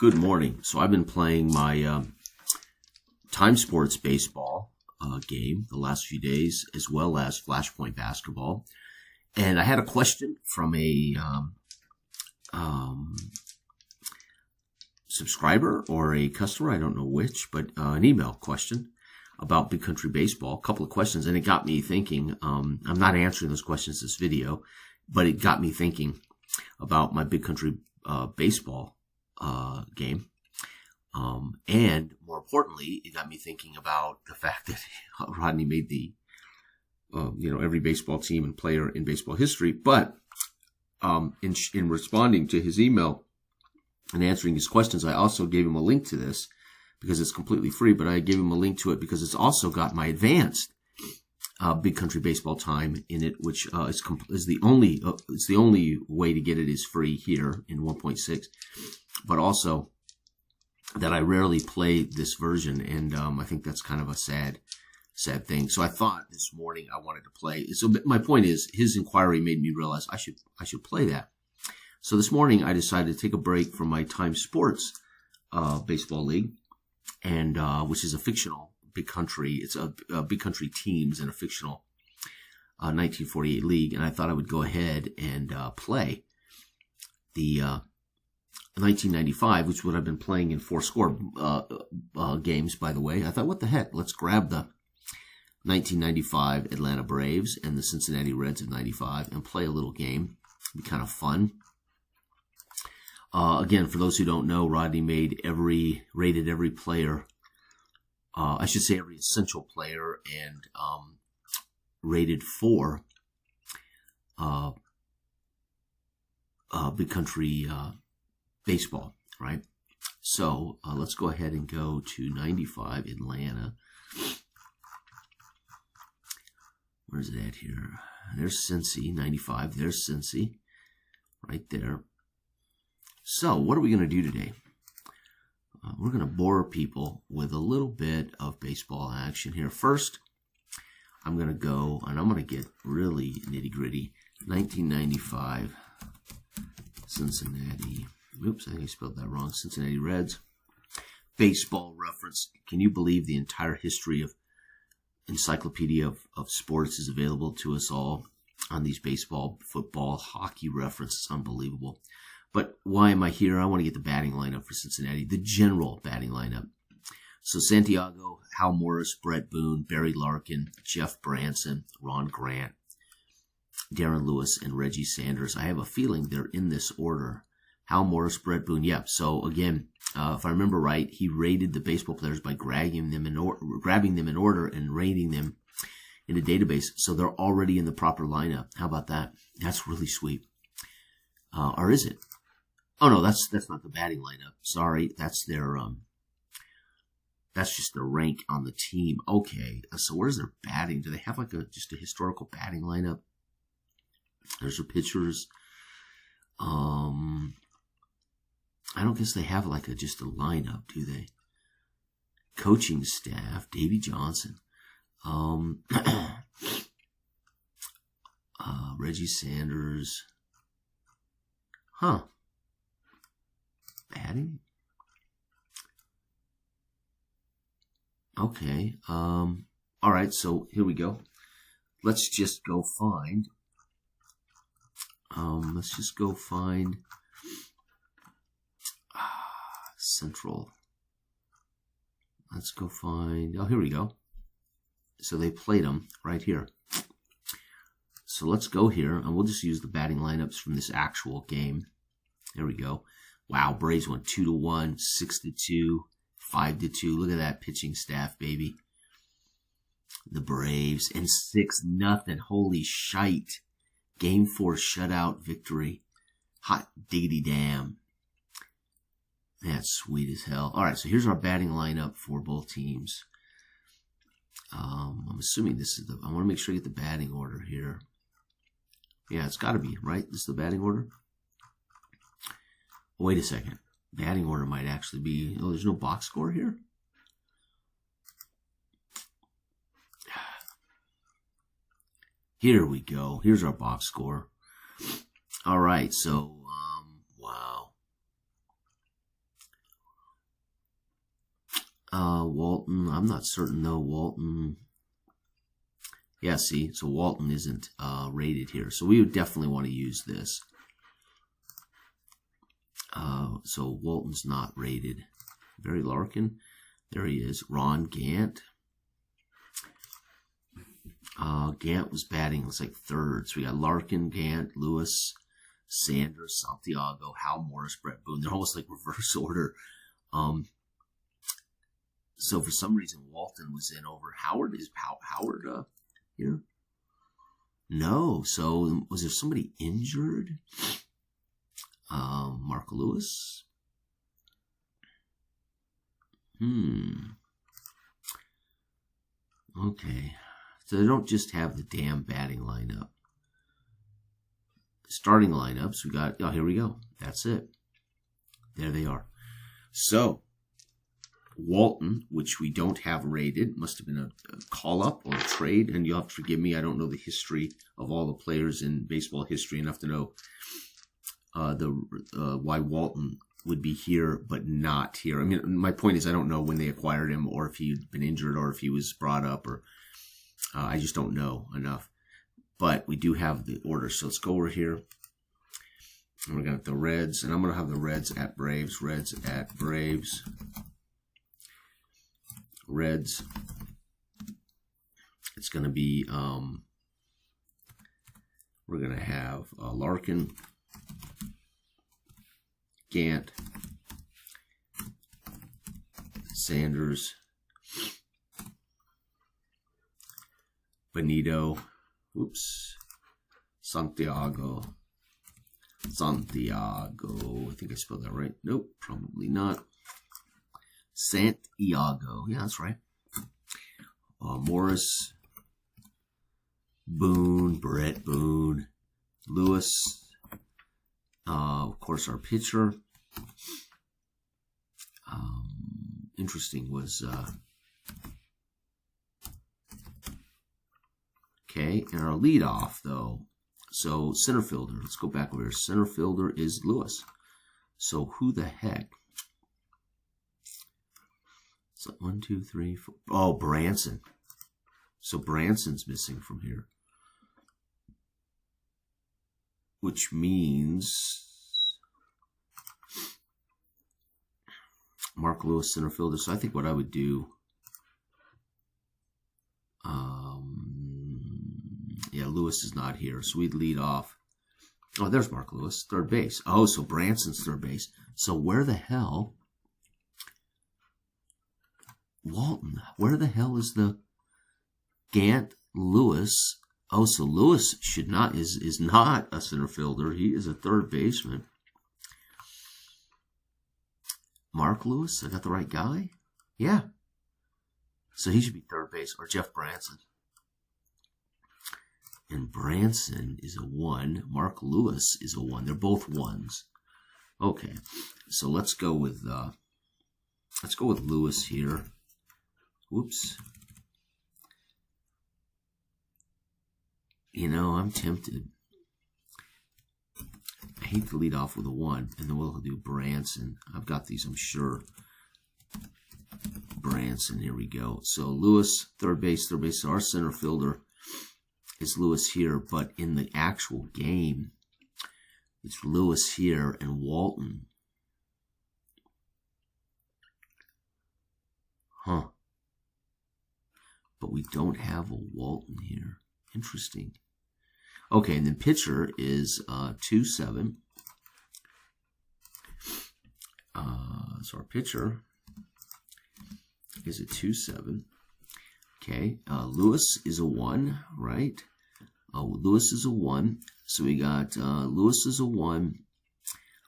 Good morning. So I've been playing my Time Sports baseball game the last few days, as well as Flashpoint basketball. And I had a question from a subscriber or a customer, I don't know which, but an email question about Big Country Baseball, a couple of questions, and it got me thinking. I'm not answering those questions this video, but it got me thinking about my Big Country baseball game. And more importantly, it got me thinking about the fact that Rodney made the, every baseball team and player in baseball history. But in responding to his email and answering his questions, I also gave him a link to this because it's completely free, but I gave him a link to it because it's also got my advanced Big Country Baseball time in it, which is the only way to get it is free here in 1.6. But also that I rarely play this version, and I think that's kind of a sad thing. So I thought this morning I wanted to play. So my point is, his inquiry made me realize I should play that. So this morning I decided to take a break from my Time Sports baseball league, and which is a fictional Big Country. It's a Big Country teams in a fictional 1948 league, and I thought I would go ahead and play the 1995, which is what I've been playing in 4 score games, by the way. I thought, what the heck? Let's grab the 1995 Atlanta Braves and the Cincinnati Reds of 95 and play a little game. It'd be kind of fun. Again, for those who don't know, Rodney rated every player, I should say every essential player, and rated 4 Big Country baseball, right? So let's go ahead and go to 95 Atlanta. Where's it at here? There's Cincy, 95. There's Cincy, right there. So what are we going to do today? We're going to bore people with a little bit of baseball action here. First, I'm going to go, and I'm going to get really nitty-gritty. 1995 Cincinnati. Oops, I think I spelled that wrong. Cincinnati Reds. Baseball reference. Can you believe the entire history of encyclopedia of sports is available to us all on these baseball, football, hockey references? Unbelievable. But why am I here? I want to get the batting lineup for Cincinnati, the general batting lineup. So Santiago, Hal Morris, Brett Boone, Barry Larkin, Jeff Branson, Ron Grant, Darren Lewis, and Reggie Sanders. I have a feeling they're in this order. Hal Morris, Brett Boone. Yep. So again, if I remember right, he rated the baseball players by grabbing them in order and rating them in a database. So they're already in the proper lineup. How about that? That's really sweet. Or is it? Oh no, that's not the batting lineup. Sorry, that's their that's just their rank on the team. Okay, so where's their batting? Do they have like just a historical batting lineup? There's their pitchers. I don't guess they have like just a lineup, do they? Coaching staff, Davey Johnson, Reggie Sanders. Huh. Batting? Okay. All right, so here we go. Let's just go find Central. Let's go find, oh, here we go. So they played them right here. So let's go here, and we'll just use the batting lineups from this actual game. There we go. Wow, Braves went 2-1, 6-2, 5-2. Look at that pitching staff, baby. The Braves, and 6-0. Holy shite. Game 4 shutout victory. Hot diggity damn. That's sweet as hell. All right, so here's our batting lineup for both teams. I'm assuming this is I want to make sure I get the batting order here. Yeah, it's got to be, right? This is the batting order. Wait a second. Batting order might actually be... Oh, there's no box score here? Here we go. Here's our box score. All right, so, wow. Walton. I'm not certain though. Walton. Yeah, see, so Walton isn't rated here. So we would definitely want to use this. So Walton's not rated. Barry Larkin. There he is. Ron Gant. Gant was batting, looks like third. So we got Larkin, Gant, Lewis, Sanders, Santiago, Hal Morris, Brett Boone. They're almost like reverse order. So for some reason, Walton was in over Howard. Is Howard here? No. So was there somebody injured? Mark Lewis? Okay. So they don't just have the damn batting lineup. Starting lineups, we got, oh, here we go. That's it. There they are. So, Walton, which we don't have rated, must have been a call-up or a trade. And you'll have to forgive me, I don't know the history of all the players in baseball history enough to know why Walton would be here but not here. I mean, my point is I don't know when they acquired him or if he'd been injured or if he was brought up or I just don't know enough. But we do have the order. So let's go over here. And we're going to have the Reds. And I'm going to have the Reds at Braves. Reds at Braves. Reds. It's going to be, we're going to have Larkin, Gant, Sanders, Benito, Santiago, I think I spelled that right. Nope, probably not. Santiago, yeah, that's right. Morris, Boone, Brett Boone, Lewis, of course our pitcher. Interesting was, okay, and our leadoff though. So center fielder, let's go back over here. Center fielder is Lewis. So who the heck? So 1, 2, 3, 4. Oh, Branson. So Branson's missing from here. Which means Mark Lewis, center fielder. So I think what I would do, yeah, Lewis is not here. So we'd lead off. Oh, there's Mark Lewis, third base. Oh, so Branson's third base. So where the hell, Walton, where the hell is the Gant, Lewis? Oh, so Lewis is not a center fielder. He is a third baseman. Mark Lewis, I got the right guy? Yeah. So he should be third base, or Jeff Branson. And Branson is a 1. Mark Lewis is a 1. They're both 1s. Okay. So let's go with Lewis here. Whoops. You know, I'm tempted. I hate to lead off with a 1, and then we'll do Branson. I've got these, I'm sure. Branson, here we go. So Lewis, third base. So our center fielder is Lewis here, but in the actual game, it's Lewis here and Walton. Huh. But we don't have a Walton here. Interesting. Okay, and then pitcher is 2-7. So our pitcher is a 2-7. Okay, Lewis is a 1, right? Lewis is a 1. So we got Lewis is a 1.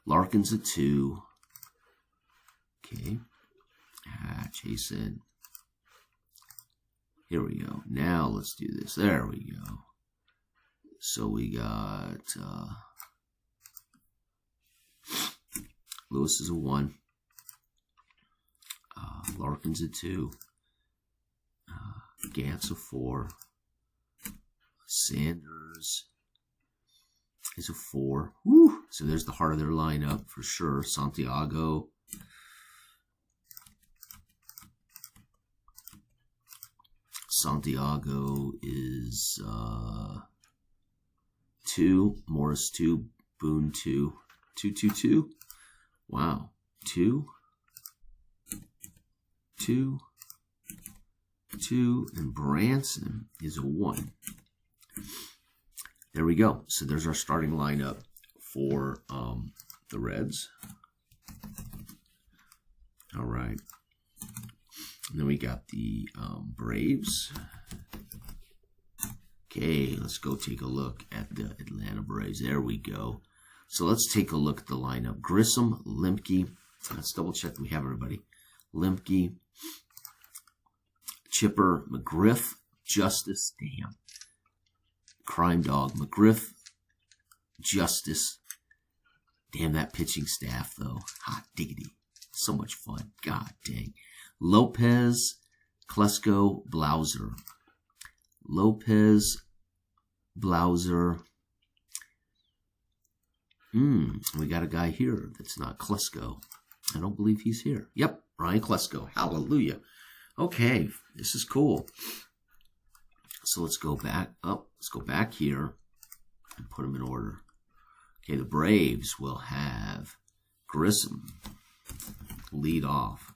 Larkin's a 2. Okay. Jason. Here we go. Now let's do this. There we go. So we got Lewis is a 1. Larkin's a 2. Gant's a 4. Sanders is a 4. Woo! So there's the heart of their lineup for sure. Santiago. Santiago is 2. Morris 2. Boone 2. 2, 2, 2. Wow. 2. 2. 2. And Branson is a 1. There we go. So there's our starting lineup for the Reds. All right. And then we got the Braves. Okay, let's go take a look at the Atlanta Braves. There we go. So let's take a look at the lineup. Grissom, Lemke. Let's double check we have everybody. Lemke, Chipper, McGriff, Justice. Damn. Crime Dog, McGriff, Justice. Damn, that pitching staff, though. Hot diggity. So much fun. God dang. Lopez, Klesko, Blauser. Lopez, Blauser. We got a guy here that's not Klesko. I don't believe he's here. Yep, Ryan Klesko. Hallelujah. Okay, this is cool. So let's go back up. Let's go back here and put them in order. Okay, the Braves will have Grissom lead off.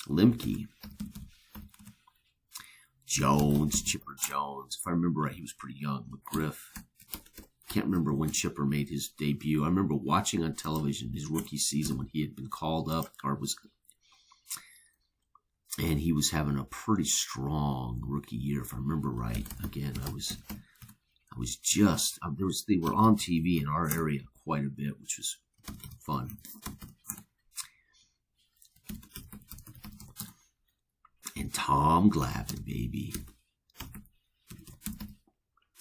Lemke, Jones, Chipper Jones. If I remember right, he was pretty young. McGriff. Can't remember when Chipper made his debut. I remember watching on television his rookie season when he had been called up, and he was having a pretty strong rookie year, if I remember right. Again, they were on TV in our area quite a bit, which was fun. And Tom Glavine, baby.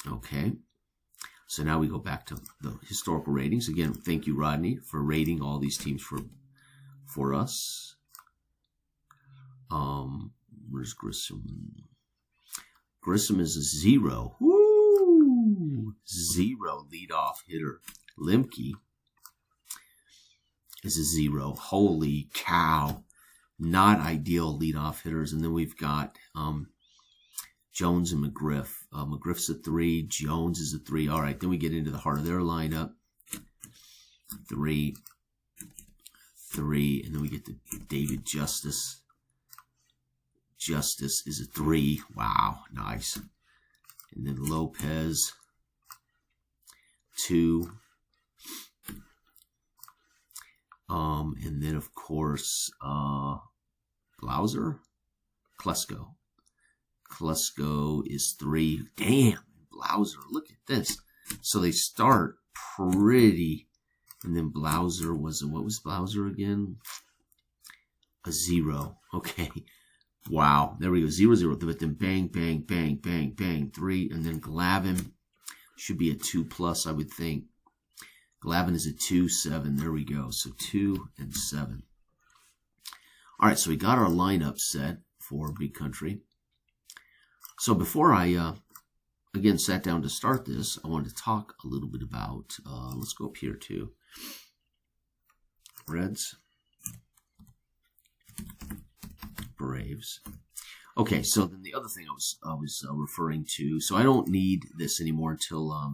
Okay. So now we go back to the historical ratings. Again, thank you, Rodney, for rating all these teams for us. Where's Grissom? Grissom is a 0. Woo! 0 leadoff hitter. Lemke is a 0. Holy cow. Not ideal leadoff hitters. And then we've got Jones and McGriff. McGriff's a 3. Jones is a 3. All right, then we get into the heart of their lineup. 3. And then we get to David Justice. Justice is a 3. Wow, nice. And then Lopez, 2. And then, of course, Blauser, Klesko. Klesko is 3. Damn, Blauser, look at this. So they start pretty. And then Blauser was what was Blauser again? A 0. Okay. Wow. There we go. 0, 0. But then bang, bang, bang, bang, bang. 3. And then Glavine should be a 2+, I would think. Glavine is a 2, 7. There we go. So 2 and 7. All right. So we got our lineup set for Big Country. So before I, again, sat down to start this, I wanted to talk a little bit about, let's go up here to Reds, Braves. Okay, so then the other thing I was referring to, so I don't need this anymore until, I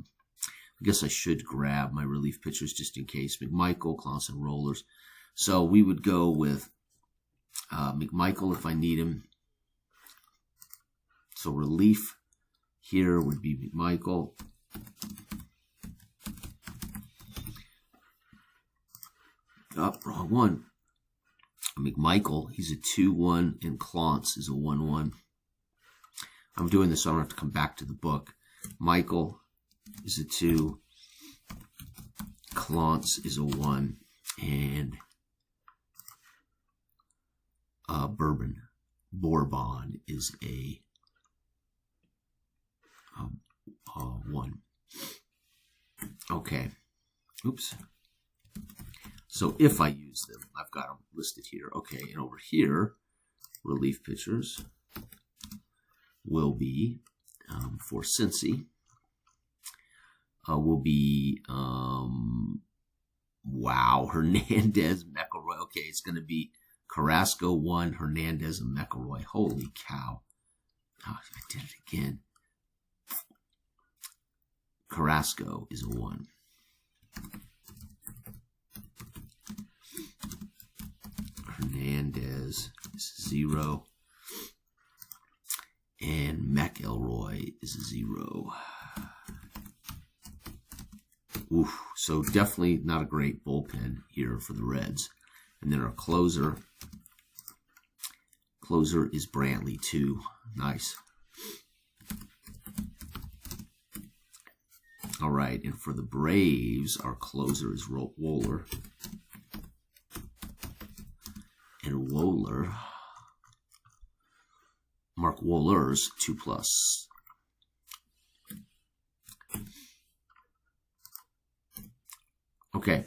guess I should grab my relief pitchers just in case. McMichael, Clausen, Rollers. So we would go with McMichael if I need him. So relief here would be McMichael. Oh, wrong one. McMichael, he's a 2-1, and Clance is a 1-1. I'm doing this so I don't have to come back to the book. Michael is a 2. Clance is a 1. And Bourbon is a 1. Okay. Oops. So if I use them, I've got them listed here. Okay, and over here, relief pitchers will be, for Cincy, will be, wow, Hernandez, McElroy. Okay, it's going to be Carrasco 1, Hernandez, and McElroy. Holy cow. Oh, I did it again. Carrasco is a 1. Hernandez is a 0. And McElroy is a 0. Oof. So definitely not a great bullpen here for the Reds. And then our closer is Brantley, 2. Nice. All right, and for the Braves, our closer is Wohler. And Wohler, Mark Wohlers, 2+. Okay,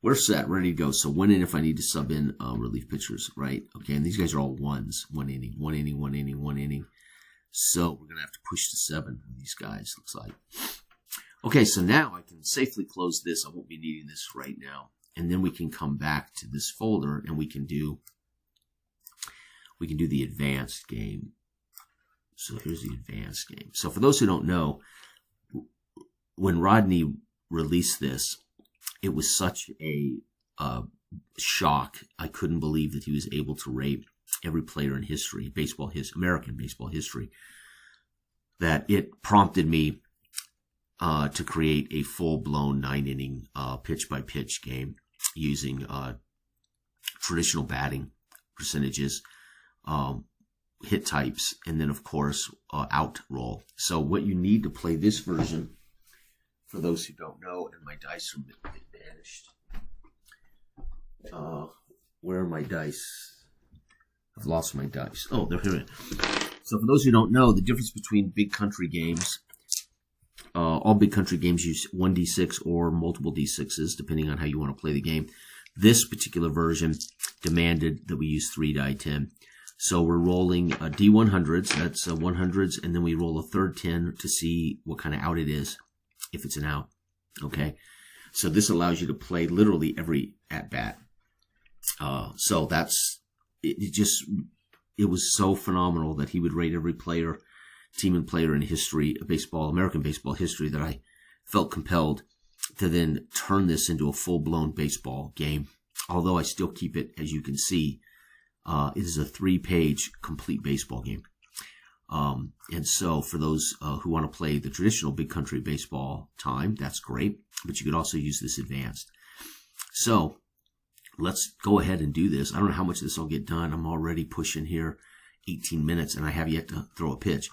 we're set, ready to go. So 1 inning if I need to sub in relief pitchers, right? Okay, and these guys are all 1s. 1 inning, 1 inning, 1 inning, 1 inning. So we're going to have to push to 7 with these guys, looks like. Okay, so now I can safely close this. I won't be needing this right now. And then we can come back to this folder and we can do the advanced game. So here's the advanced game. So for those who don't know, when Rodney released this, it was such a shock. I couldn't believe that he was able to rate every player in history, American baseball history, that it prompted me to create a full-blown 9-inning pitch-by-pitch game using traditional batting percentages, hit types, and then, of course, out roll. So what you need to play this version, for those who don't know, and my dice are vanished. Where are my dice? I've lost my dice. Oh, they're here. So for those who don't know, the difference between big country games, all big country games use 1d6 or multiple d6s, depending on how you want to play the game. This particular version demanded that we use 3 die 10. So we're rolling D100s, that's 100s, and then we roll a third 10 to see what kind of out it is, if it's an out. Okay? So this allows you to play literally every at-bat. So that's, it was so phenomenal that he would rate every player, team and player in history, American baseball history, that I felt compelled to then turn this into a full-blown baseball game. Although I still keep it, as you can see, it is a 3-page complete baseball game. And so for those who want to play the traditional big country baseball time, that's great. But you could also use this advanced. So let's go ahead and do this. I don't know how much of this will get done. I'm already pushing here 18 minutes, and I have yet to throw a pitch.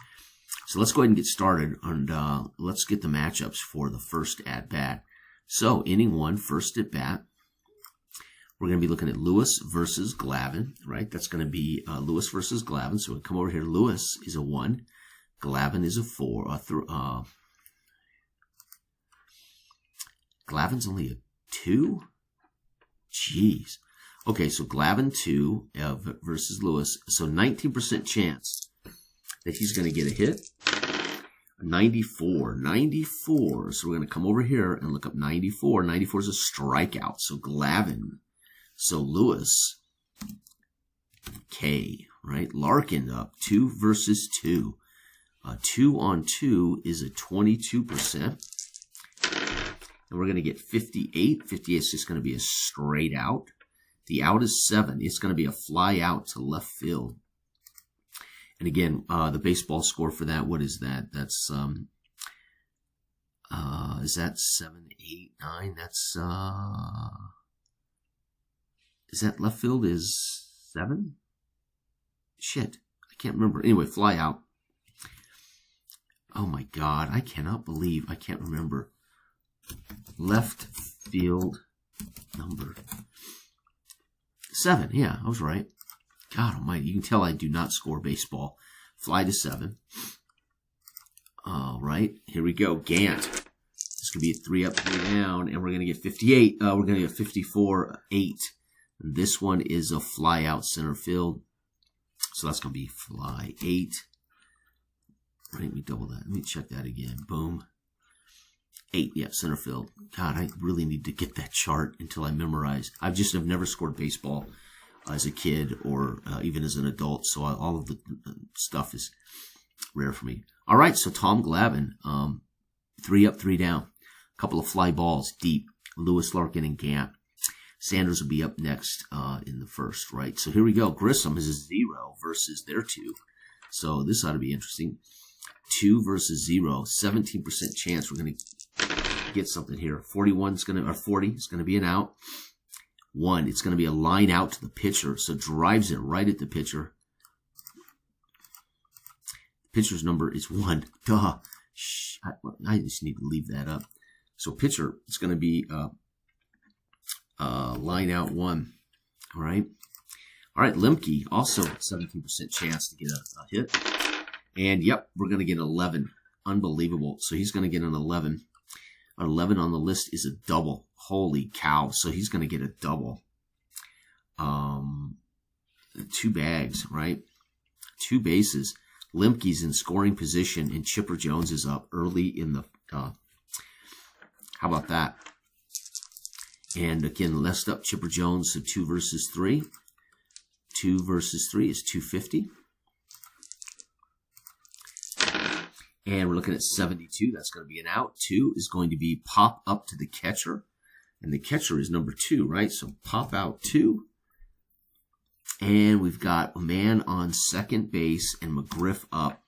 So let's go ahead and get started, and let's get the matchups for the first at-bat. So inning 1, first at-bat. We're going to be looking at Lewis versus Glavine, right? That's going to be Lewis versus Glavine. So we come over here. Lewis is a 1. Glavine is a 4. Glavine's only a 2? Jeez. Okay, so Glavine 2 versus Lewis. So 19% chance that he's going to get a hit. 94. So we're going to come over here and look up 94. 94 is a strikeout. So Glavine. So Lewis, K, right? Larkin up, 2 versus 2. 2 on 2 is a 22%. And we're going to get 58. 58 is just going to be a straight out. The out is 7. It's going to be a fly out to left field. And again, the baseball score for that, what is that? That's, is that 7, 8, 9? That's, is that left field is 7? Shit. I can't remember. Anyway, fly out. Oh my God. I cannot believe I can't remember. Left field number 7. Yeah, I was right. God almighty. You can tell I do not score baseball. Fly to 7. All right. Here we go. Gant. This could be a 3 up, 3 down, and we're going to get 58. We're going to get 54, 8. This one is a fly out center field. So that's going to be fly 8. Let me double that. Let me check that again. Boom. 8, yeah, center field. God, I really need to get that chart until I memorize. I've never scored baseball as a kid or even as an adult. So all of the stuff is Rare for me. All right, so Tom Glavine, 3 up, 3 down. A couple of fly balls deep. Lewis, Larkin, and Gant. Sanders will be up next in the first, right? So here we go. Grissom is a 0 versus their 2. So this ought to be interesting. 2 versus 0, 17% chance we're going to get something here. 41 is going to, or 40 is going to be an out. 1, it's going to be a line out to the pitcher, so drives it right at the pitcher. Pitcher's number is 1. Duh. I just need to leave that up. So pitcher, it's going to be line out 1. All right. All right, Lemke, also 17% chance to get a hit. And, yep, we're going to get 11. Unbelievable. So he's going to get an 11. 11 on the list is a double. Holy cow. So he's going to get a double. 2 bags, right? 2 bases. Lemke's in scoring position, and Chipper Jones is up early in the... how about that? And, again, left up Chipper Jones, so 2 versus 3. 2 versus 3 is 250. And we're looking at 72. That's going to be an out. 2 is going to be pop up to the catcher. And the catcher is number 2, right? So pop out 2. And we've got a man on second base and McGriff up.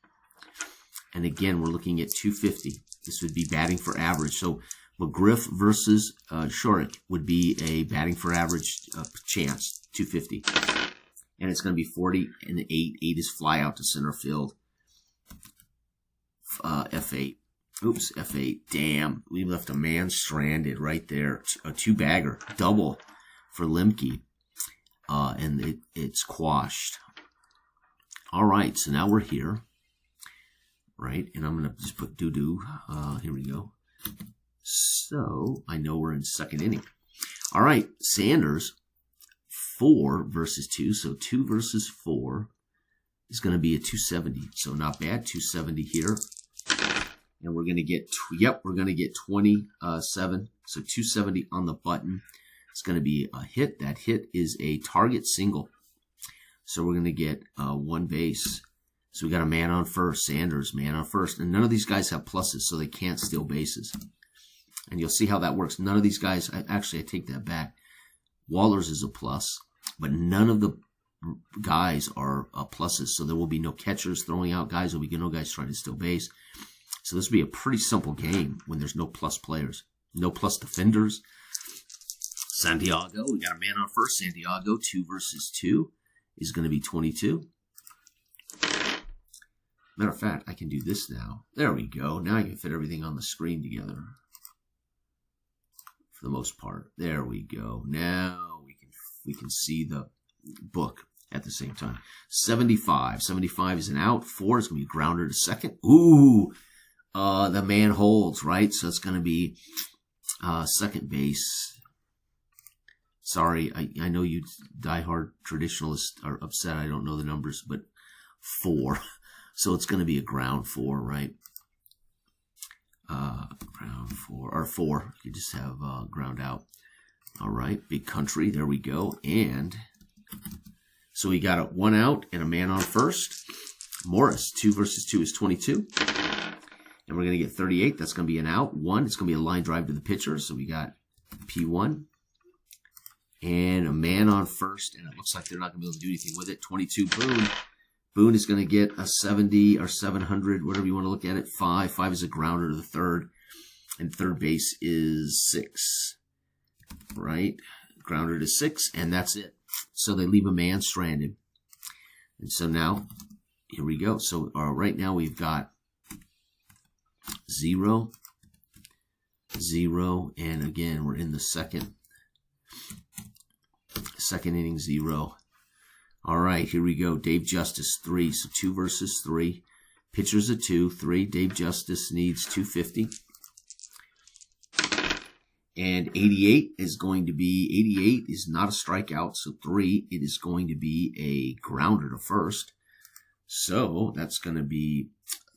And again, we're looking at 250. This would be batting for average. So McGriff versus Shorrock would be a batting for average chance, 250. And it's going to be 40 and 8. 8 is fly out to center field. F8. Oops, F8. Damn. We left a man stranded right there. A 2-bagger. Double for Lemke. And it's quashed. All right, so now we're here. Right, and I'm going to just put doo-doo. Here we go. So I know we're in second inning. All right, Sanders, 4 versus 2. So 2 versus 4 is going to be a 270. So not bad, 270 here. And we're going to get, we're going to get 27. So 270 on the button. It's going to be a hit. That hit is a target single. So we're going to get 1 base. So we got a man on first. Sanders, man on first. And none of these guys have pluses, so they can't steal bases. And you'll see how that works. None of these guys, I take that back. Waller's is a plus, but none of the guys are pluses. So there will be no catchers throwing out guys. There will be no guys trying to steal base. So this will be a pretty simple game when there's no plus players. No plus defenders. Santiago, we got a man on first. Santiago, 2 versus 2 is going to be 22. Matter of fact, I can do this now. There we go. Now I can fit everything on the screen together. For the most part. There we go. Now we can see the book at the same time. 75. 75 is an out. 4 is going to be grounder to second. Ooh. The man holds, right? So it's going to be second base. Sorry, I know you diehard traditionalists are upset. I don't know the numbers, but 4. So it's going to be a ground 4, right? Ground 4, or 4. You just have ground out. All right, big country. There we go. And so we got a 1 out and a man on first. Morris, 2 versus 2 is 22. And we're going to get 38. That's going to be an out. 1. It's going to be a line drive to the pitcher. So we got P1. And a man on first. And it looks like they're not going to be able to do anything with it. 22, Boone. Boone is going to get a 70 or 700, whatever you want to look at it. 5. 5 is a grounder to the third. And third base is 6. Right? Grounder to 6. And that's it. So they leave a man stranded. And so now, here we go. So right now we've got 0, 0, and again, we're in the second inning, 0. All right, here we go. Dave Justice, 3. So 2 versus 3. Pitcher's a 2, 3. Dave Justice needs 250. And 88 is going to be, 88 is not a strikeout, so 3. It is going to be a grounder to first. So that's going to be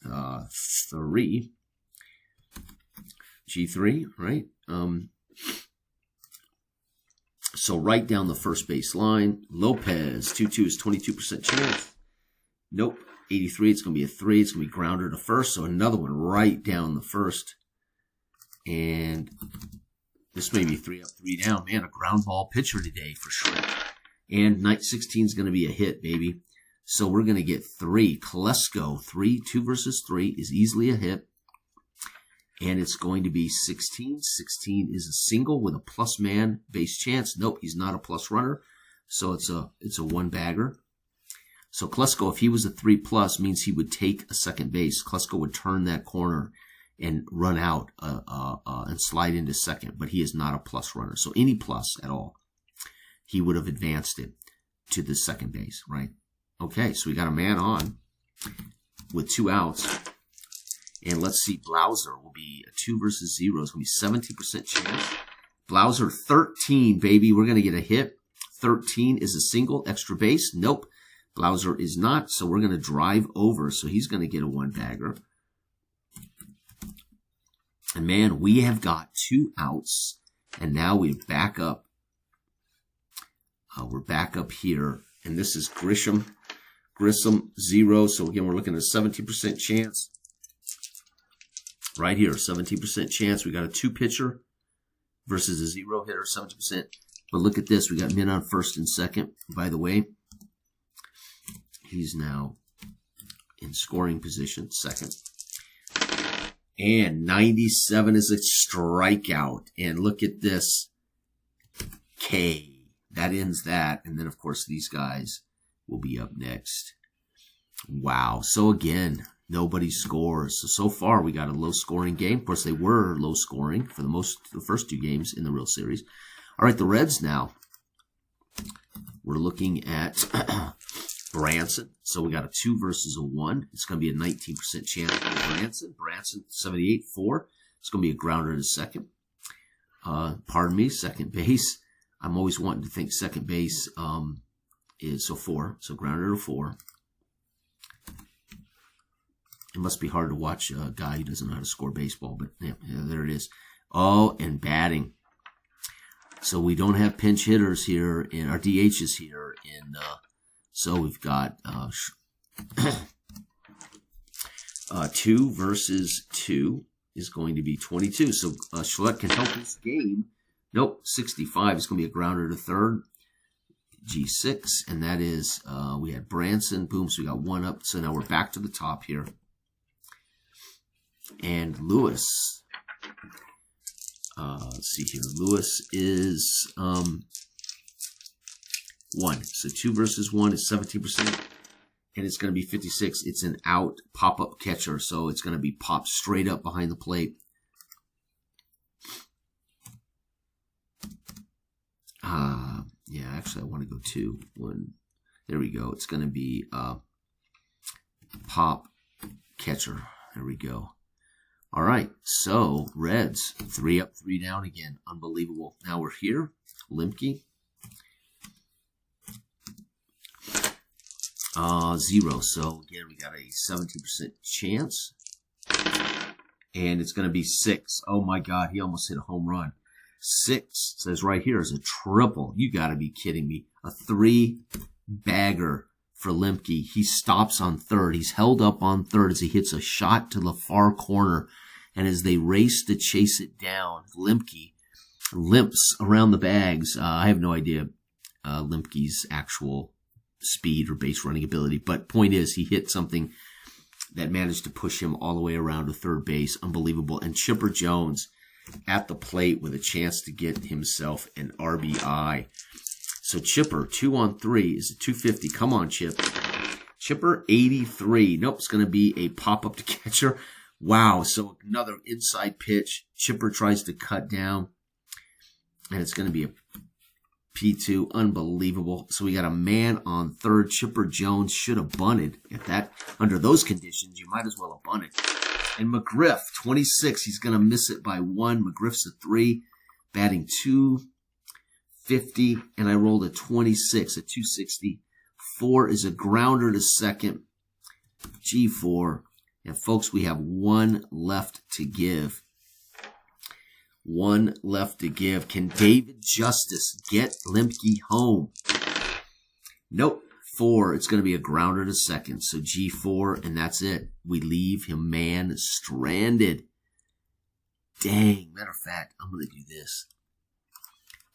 3. G3, right? So right down the first base line, Lopez, 2-2 is 22% chance. Nope. 83, it's going to be a 3. It's going to be grounder to first. So another one right down the first. And this may be 3 up, 3 down. Man, a ground ball pitcher today for sure. And night 16 is going to be a hit, baby. So we're going to get 3. Klesko, 3, 2 versus 3 is easily a hit. And it's going to be 16. 16 is a single with a plus man base chance. Nope, he's not a plus runner. So it's a one bagger. So Klesko, if he was a 3 plus, means he would take a second base. Klesko would turn that corner and run out and slide into second, but he is not a plus runner. So any plus at all, he would have advanced it to the second base, right? Okay, so we got a man on with 2 outs. And let's see, Blauser will be a 2 versus 0. It's going to be 70% chance. Blauser, 13, baby. We're going to get a hit. 13 is a single, extra base. Nope, Blauser is not, so we're going to drive over. So he's going to get a one bagger. And man, we have got 2 outs, and now we're back up. We're back up here, and this is Grissom, 0. So again, we're looking at a 17% chance. Right here, 17% chance. We got a 2 pitcher versus a 0 hitter, 70%. But look at this. We got men on first and second. By the way, he's now in scoring position, second. And 97 is a strikeout. And look at this. K. That ends that. And then, of course, these guys will be up next. Wow. So, again, nobody scores. So far, we got a low-scoring game. Of course, they were low-scoring for the first 2 games in the real series. All right, the Reds now. We're looking at Branson. So we got a 2 versus a 1. It's going to be a 19% chance for Branson. Branson, 78, 4. It's going to be a grounder to second. Pardon me, second base. I'm always wanting to think second base is 4. So grounder to 4. It must be hard to watch a guy who doesn't know how to score baseball, but yeah, there it is. Oh, and batting. So we don't have pinch hitters here, and our DHs here, and so we've got 2 versus 2 is going to be 22. So Schlett can help this game. Nope, 65 is going to be a grounder to third. G6, and that is, we had Branson, boom, so we got 1 up. So now we're back to the top here. And Lewis, let's see here. Lewis is 1. So 2 versus 1 is 17%. And it's going to be 56. It's an out pop-up catcher. So it's going to be popped straight up behind the plate. Yeah, actually I want to go 2. 1. There we go. It's going to be pop catcher. There we go. All right, so Reds, 3 up, 3 down again. Unbelievable. Now we're here. Limke. 0. So again, we got a 17% chance. And it's going to be 6. Oh my God, he almost hit a home run. 6 says right here is a triple. You got to be kidding me. A 3 bagger for Limke. He stops on third. He's held up on third as he hits a shot to the far corner. And as they race to chase it down, Limke limps around the bags. I have no idea Limke's actual speed or base running ability. But point is, he hit something that managed to push him all the way around to third base. Unbelievable. And Chipper Jones at the plate with a chance to get himself an RBI. So Chipper, 2 on 3 is a 250. Come on, Chip. Chipper, 83. Nope, it's going to be a pop-up to catcher. Wow, so another inside pitch. Chipper tries to cut down, and it's going to be a P2. Unbelievable. So we got a man on third. Chipper Jones should have bunted. If that, under those conditions, you might as well have bunted. And McGriff, 26. He's going to miss it by 1. McGriff's a 3, batting 250, and I rolled a 26, a 260. 4 is a grounder to second. G4. And folks, we have 1 left to give. 1 left to give. Can David Justice get Limke home? Nope. 4. It's going to be a grounder to second. So G4, and that's it. We leave him man stranded. Dang. Matter of fact, I'm going to do this.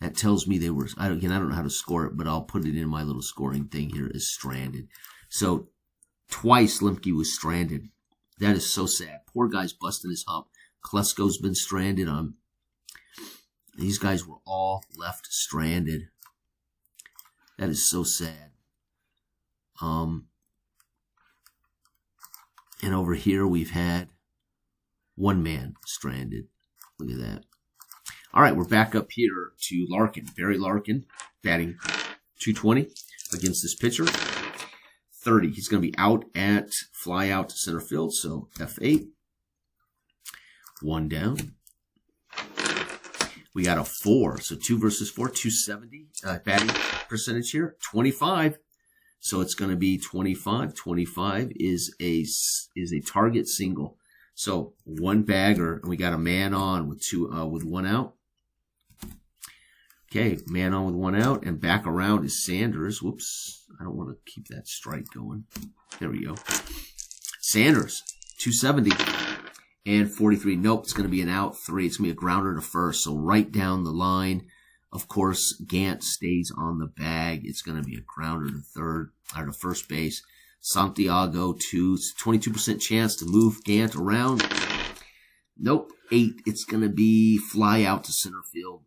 That tells me they were, again, I don't know how to score it, but I'll put it in my little scoring thing here as stranded. So twice Lemke was stranded. That is so sad. Poor guy's busting his hump. Klesko's been stranded. These guys were all left stranded. That is so sad. And over here we've had one man stranded. Look at that. All right, we're back up here to Larkin. Barry Larkin batting .220 against this pitcher. 30. He's going to be out at fly out to center field, so F8. 1 down. We got a 4, so 2 versus 4, 270 batting percentage here. 25. So it's going to be 25. 25 is a target single. So 1 bagger, and we got a man on with 1 out. Okay, man on with 1 out, and back around is Sanders. Whoops, I don't want to keep that strike going. There we go. Sanders, 270 and 43. Nope, it's going to be an out 3. It's going to be a grounder to first, so right down the line. Of course, Gant stays on the bag. It's going to be a grounder to third, or to first base. Santiago, 22% chance to move Gant around. Nope, 8. It's going to be fly out to center field.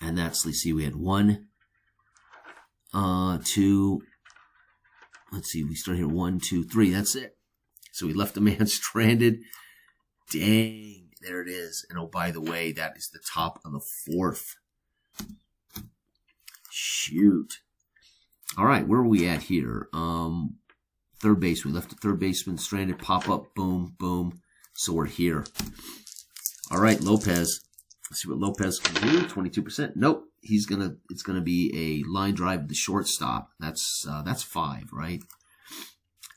And that's, let's see, we had 1, 2, let's see, we start here, 1, 2, 3, that's it. So we left the man stranded. Dang, there it is. And oh, by the way, that is the top of the 4th. Shoot. All right, where are we at here? Third base, we left the third baseman stranded, pop up, boom, boom. So we're here. All right, Lopez. Let's see what Lopez can do. 22%. Nope. It's gonna be a line drive to the shortstop. That's 5, right?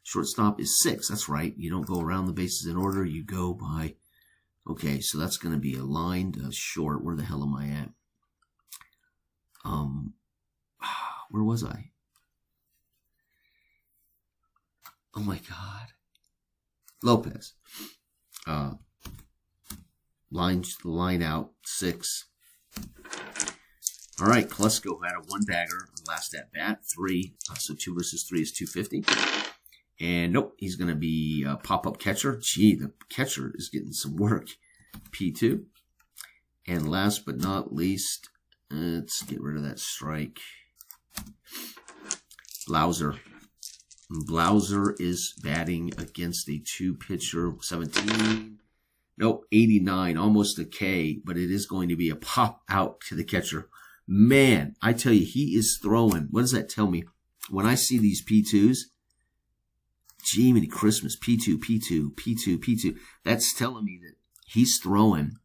Shortstop is 6. That's right. You don't go around the bases in order. You go by. Okay, so that's gonna be a lined short. Where the hell am I at? Where was I? Oh my God. Lopez. Line out, 6. All right, Klesko had a 1 bagger on the last at bat, 3. So 2 versus 3 is 250. And nope, he's going to be a pop-up catcher. Gee, the catcher is getting some work. P2. And last but not least, let's get rid of that strike. Blauser. Blauser is batting against a 2-pitcher, 17. Nope, 89, almost a K, but it is going to be a pop out to the catcher. Man, I tell you, he is throwing. What does that tell me? When I see these P2s, Jiminy Christmas, P2, P2, P2, P2, that's telling me that he's throwing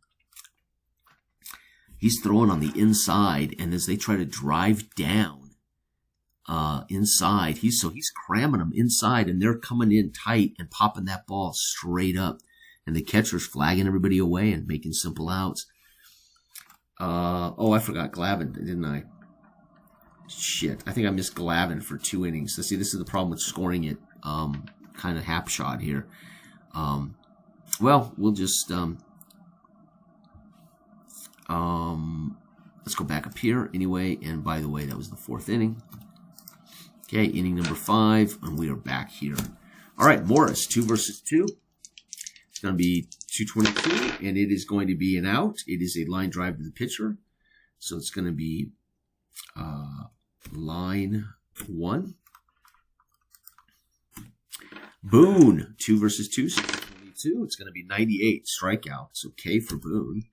on the inside, and as they try to drive down inside, he's cramming them inside, and they're coming in tight and popping that ball straight up. And the catcher's flagging everybody away and making simple outs. Oh, I forgot Glavine, didn't I? Shit, I think I missed Glavine for 2 innings. So see, this is the problem with scoring it kind of half shot here. Well, we'll just let's go back up here anyway. And by the way, that was the 4th inning. Okay, inning number 5, and we are back here. All right, Morris, 2 versus 2. It's going to be 222, and it is going to be an out. It is a line drive to the pitcher. So it's going to be line 1. Boone, 2 versus 2, so 22. It's going to be 98 strikeout. It's okay for Boone.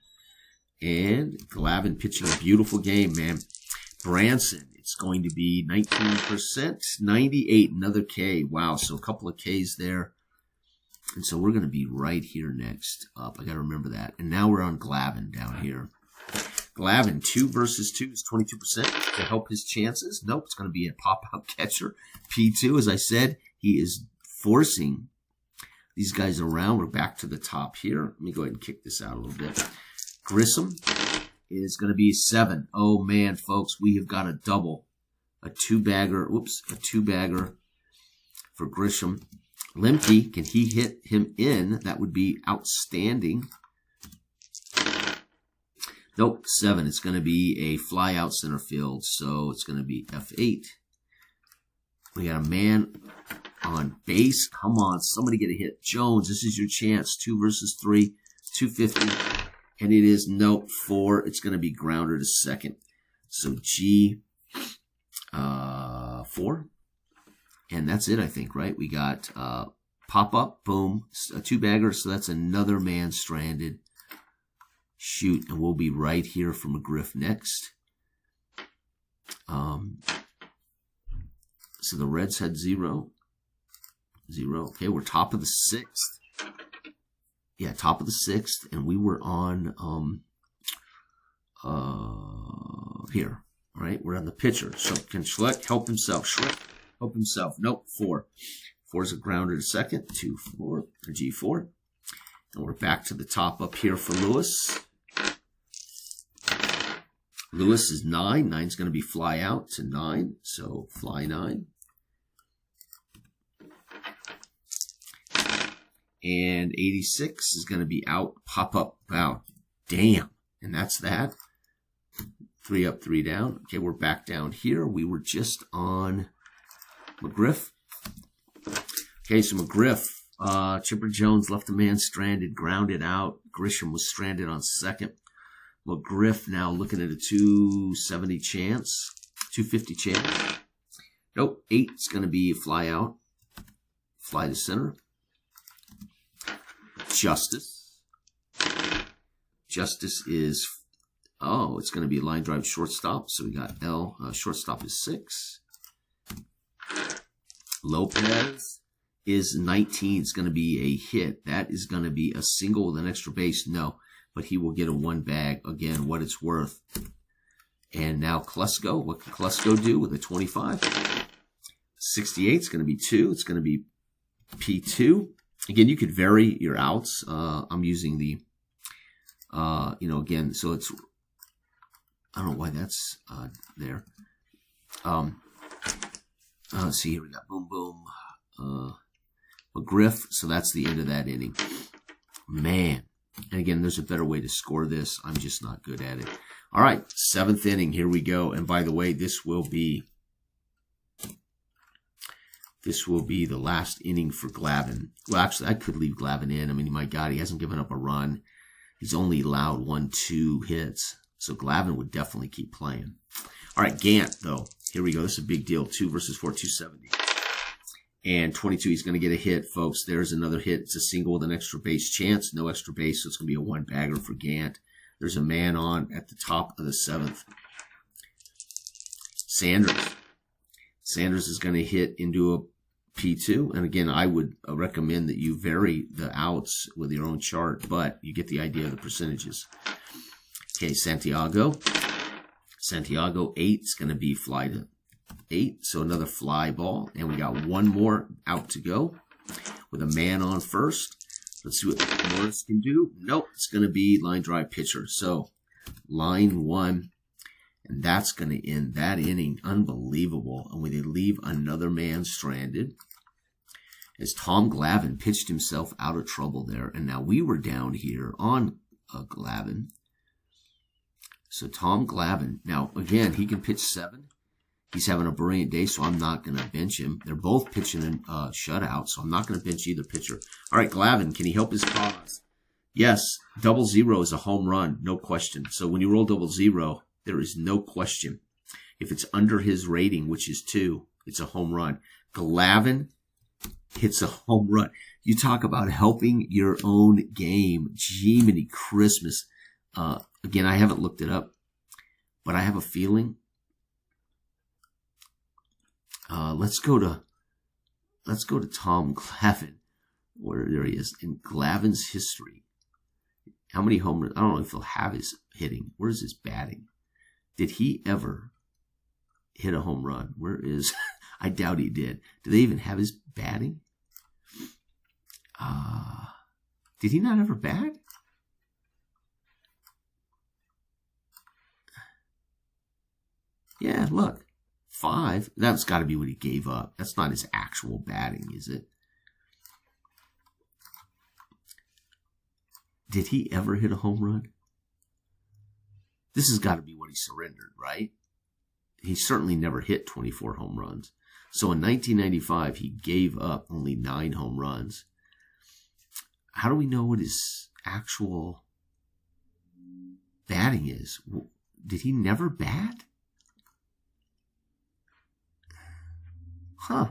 And Glavine pitching a beautiful game, man. Branson, it's going to be 19%, 98, another K. Wow, so a couple of Ks there. And so we're going to be right here next up. I got to remember that. And now we're on Glavine down here. Glavine, 2 versus 2 is 22% to help his chances. Nope, it's going to be a pop-out catcher. P2, as I said, he is forcing these guys around. We're back to the top here. Let me go ahead and kick this out a little bit. Grissom is going to be 7. Oh, man, folks, we have got a double. a two-bagger for Grisham. Lemke, can he hit him in? That would be outstanding. Nope, 7. It's going to be a fly out center field, so it's going to be F8. We got a man on base. Come on, somebody get a hit. Jones, this is your chance. 2 versus 3, 250. And it is, nope, 4. It's going to be grounder to second. So G, 4. And that's it, I think, right? We got pop-up, boom, a two-bagger, so that's another man stranded. Shoot, and we'll be right here for McGriff next. So the Reds had 0. 0. Okay, we're top of the 6th. Yeah, top of the 6th, and we were on here. All right, we're on the pitcher. So can Schleck help himself? Schleck help himself. Nope, 4. 4 is a grounder to second. 2, 4, or G4. And we're back to the top up here for Lewis. Lewis is 9. 9's going to be fly out to 9. So fly 9. And 86 is going to be out, pop up, out. Damn. And that's that. 3 up, 3 down. Okay, we're back down here. We were just on McGriff. Okay, so McGriff, Chipper Jones left a man stranded, grounded out. Grisham was stranded on second. McGriff now looking at a 270 chance, 250 chance. Nope, 8 is going to be fly out, fly to center. Justice. Justice is, it's going to be a line drive shortstop. So we got L, shortstop is 6. Lopez is 19. It's going to be a hit. That is going to be a single with an extra base. No, but he will get a 1 bag. Again, what it's worth. And now Klesko. What can Klesko do with a 25? 68 is going to be 2. It's going to be P2. Again, you could vary your outs. I'm using the, again, so it's, I don't know why that's there. Let's see here. We got boom, boom. McGriff. So that's the end of that inning. Man. And again, there's a better way to score this. I'm just not good at it. All right. 7th inning. Here we go. And by the way, this will be the last inning for Glavine. Well, actually, I could leave Glavine in. I mean, my God, he hasn't given up a run. He's only allowed 1, 2 hits. So Glavine would definitely keep playing. All right, Gant, though. Here we go. This is a big deal. 2 versus 4, 270. And 22, he's going to get a hit, folks. There's another hit. It's a single with an extra base chance. No extra base, so it's going to be a 1-bagger for Gant. There's a man on at the top of the 7th. Sanders. Sanders is going to hit into a P2. And again, I would recommend that you vary the outs with your own chart, but you get the idea of the percentages. Okay, Santiago. Santiago, 8 is going to be fly to 8. So another fly ball. And we got 1 more out to go with a man on first. Let's see what Morris can do. Nope, it's going to be line drive pitcher. So line 1. And that's going to end that inning. Unbelievable. And when they leave another man stranded, as Tom Glavine pitched himself out of trouble there. And now we were down here on Glavine. So Tom Glavine. Now, again, he can pitch 7. He's having a brilliant day, so I'm not going to bench him. They're both pitching in shutout, so I'm not going to bench either pitcher. All right, Glavine, can he help his cause? Yes, 0-0 is a home run, no question. So when you roll 0-0, there is no question. If it's under his rating, which is 2, it's a home run. Glavine hits a home run. You talk about helping your own game. Jiminy Christmas. Again, I haven't looked it up, but I have a feeling. Let's go to Tom Glavine. There he is in Glavine's history. How many home runs? I don't know if he'll have his hitting. Where's his batting? Did he ever hit a home run? Where is? I doubt he did. Do they even have his batting? Did he not ever bat? Yeah, look. 5. That's got to be what he gave up. That's not his actual batting, is it? Did he ever hit a home run? This has got to be what he surrendered, right? He certainly never hit 24 home runs. So in 1995, he gave up only 9 home runs. How do we know what his actual batting is? Did he never bat? Huh.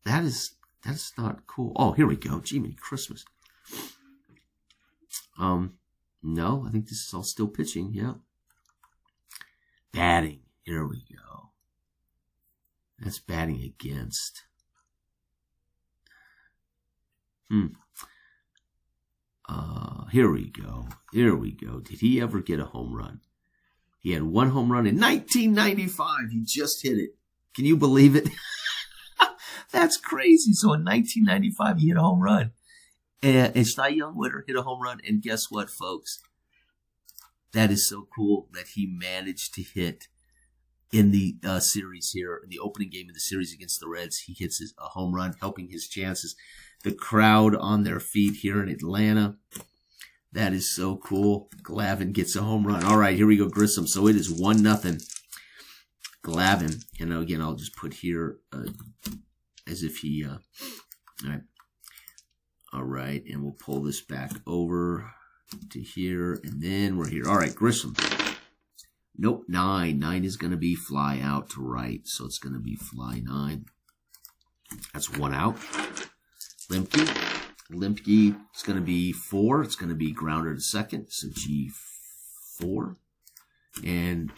That's not cool. Oh, here we go. Jiminy Christmas. No, I think this is all still pitching. Yeah. Batting. Here we go. That's batting against. Here we go. Here we go. Did he ever get a home run? He had 1 home run in 1995. He just hit it. Can you believe it? That's crazy. So in 1995, he hit a home run. And Cy Young winner hit a home run. And guess what, folks? That is so cool that he managed to hit in the series here, in the opening game of the series against the Reds. He hits a home run, helping his chances. The crowd on their feet here in Atlanta. That is so cool. Glavine gets a home run. All right, here we go, Grissom. So it is 1-0. Glavine. And again, I'll just put here as if he... All right, and we'll pull this back over to here, and then we're here. All right, Grissom. Nope, 9. 9 is going to be fly out to right, so it's going to be fly 9. That's 1 out. Limpke is going to be 4. It's going to be grounder to second, so G4. And